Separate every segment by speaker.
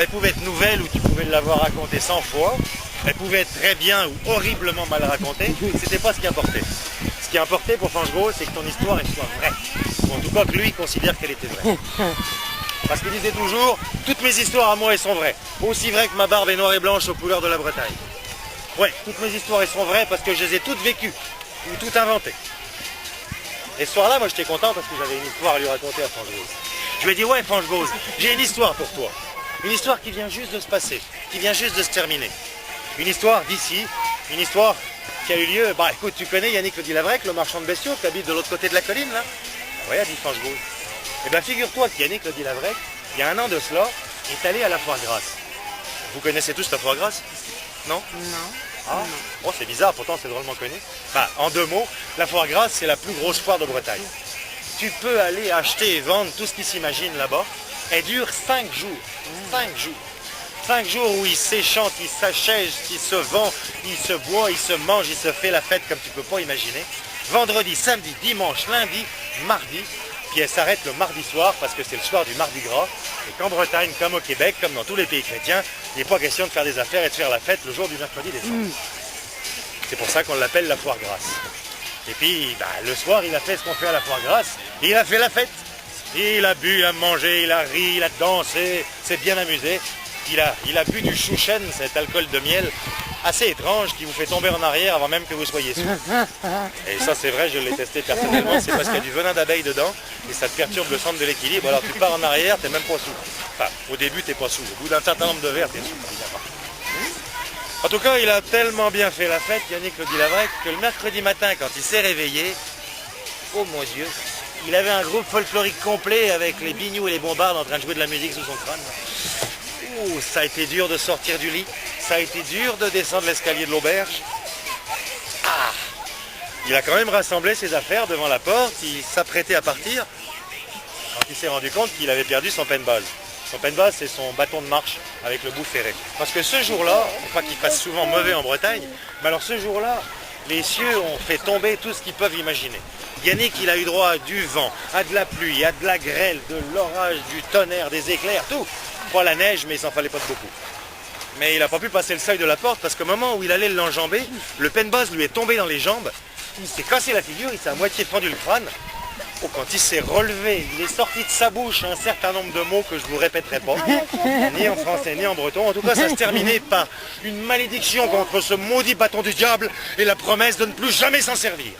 Speaker 1: Elle pouvait être nouvelle ou tu pouvais l'avoir racontée 100 fois. Elle pouvait être très bien ou horriblement mal racontée. C'était pas ce qui importait. Ce qui importait pour Fanchego, c'est que ton histoire elle soit vraie. Ou en tout cas que lui considère qu'elle était vraie. Parce qu'il disait toujours, toutes mes histoires à moi elles sont vraies. Aussi vraies que ma barbe est noire et blanche aux couleurs de la Bretagne. Ouais, toutes mes histoires elles sont vraies parce que je les ai toutes vécues. Ou toutes inventées. Et ce soir-là, moi j'étais content parce que j'avais une histoire à lui raconter à Fanchego. Je lui ai dit, ouais Fanchego, j'ai une histoire pour toi. Une histoire qui vient juste de se passer, qui vient juste de se terminer. Une histoire d'ici, une histoire qui a eu lieu, bah écoute, tu connais Yannick Le Dilavrec, le marchand de bestiaux qui habite de l'autre côté de la colline là? Oui, a dit Fanchego. Eh bien figure-toi qu'Yannick Le Dilavrec, il y a un an de cela, est allé à la foire grasse. Vous connaissez tous la foire grasse? Non?
Speaker 2: Non.
Speaker 1: Ah, oh, c'est bizarre, pourtant c'est drôlement connu. Bah, en 2 mots, la foire grasse, c'est la plus grosse foire de Bretagne. Tu peux aller acheter et vendre tout ce qui s'imagine là-bas. Elle dure 5 jours. 5 jours. 5 jours où il s'échante, il s'achège, il se vend, il se boit, il se mange, il se fait la fête comme tu peux pas imaginer. Vendredi, samedi, dimanche, lundi, mardi. Puis elle s'arrête le mardi soir parce que c'est le soir du Mardi Gras. Et qu'en Bretagne, comme au Québec, comme dans tous les pays chrétiens, il n'est pas question de faire des affaires et de faire la fête le jour du mercredi décembre. C'est pour ça qu'on l'appelle la foire grasse. Et puis, bah, le soir, il a fait ce qu'on fait à la foire grasse. Il a fait la fête. Il a bu, il a mangé, il a ri, il a dansé, s'est bien amusé. Il a bu du chouchen, cet alcool de miel assez étrange qui vous fait tomber en arrière avant même que vous soyez sous. Et ça c'est vrai, je l'ai testé personnellement, c'est parce qu'il y a du venin d'abeille dedans et ça te perturbe le centre de l'équilibre. Alors tu pars en arrière, t'es même pas sous. Enfin, au début t'es pas sous, au bout d'un certain nombre de verres t'es sous, évidemment. En tout cas, il a tellement bien fait la fête, Yannick Le Dilavrec, que le mercredi matin, quand il s'est réveillé, oh mon Dieu, il avait un groupe folklorique complet avec les bignous et les bombardes en train de jouer de la musique sous son crâne. Ouh, ça a été dur de sortir du lit, ça a été dur de descendre l'escalier de l'auberge. Ah, il a quand même rassemblé ses affaires devant la porte, il s'apprêtait à partir, quand il s'est rendu compte qu'il avait perdu son pen-base. Son pen-base, c'est son bâton de marche avec le bout ferré. Parce que ce jour-là, pas qu'il fasse souvent mauvais en Bretagne, mais alors ce jour-là, les cieux ont fait tomber tout ce qu'ils peuvent imaginer. Yannick, il a eu droit à du vent, à de la pluie, à de la grêle, de l'orage, du tonnerre, des éclairs, tout. Pas la neige, mais il s'en fallait pas de beaucoup. Mais il n'a pas pu passer le seuil de la porte parce qu'au moment où il allait l'enjamber, le pen-base lui est tombé dans les jambes. Il s'est cassé la figure, il s'est à moitié fendu le crâne. Oh, quand il s'est relevé, il est sorti de sa bouche un certain nombre de mots que je ne vous répéterai pas, ni en français ni en breton. En tout cas, ça se terminait par une malédiction contre ce maudit bâton du diable et la promesse de ne plus jamais s'en servir.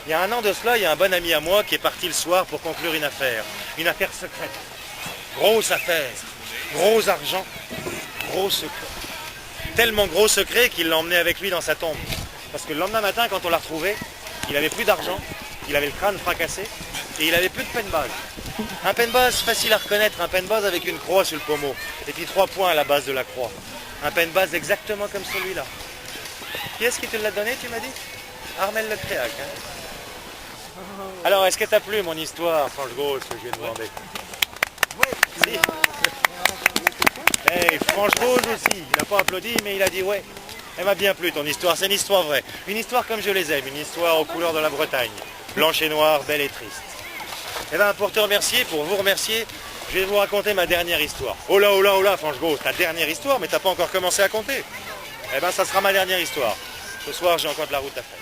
Speaker 1: Il y a un an de cela, il y a un bon ami à moi qui est parti le soir pour conclure une affaire secrète. Grosse affaire, gros argent, gros secret. Tellement gros secret qu'il l'a emmené avec lui dans sa tombe. Parce que le lendemain matin, quand on l'a retrouvé, il avait plus d'argent, il avait le crâne fracassé et il avait plus de pen-base. Un pen-base facile à reconnaître, un pen-base avec une croix sur le pommeau et puis 3 points à la base de la croix. Un pen-base exactement comme celui-là. Qui est-ce qui te l'a donné, tu m'as dit? Armel Le Créac. Hein. Alors, est-ce que t'as plu mon histoire, Fanchego, ce que je viens de demander? Si. Hey, Fanchego aussi, il n'a pas applaudi, mais il a dit ouais. Elle m'a bien plu ton histoire, c'est une histoire vraie. Une histoire comme je les aime, une histoire aux couleurs de la Bretagne. Blanche et noire, belle et triste. Et bien pour te remercier, pour vous remercier, je vais vous raconter ma dernière histoire. Oh là, Fanchego, ta dernière histoire, mais t'as pas encore commencé à compter. Eh bien ça sera ma dernière histoire. Ce soir j'ai encore de la route à faire.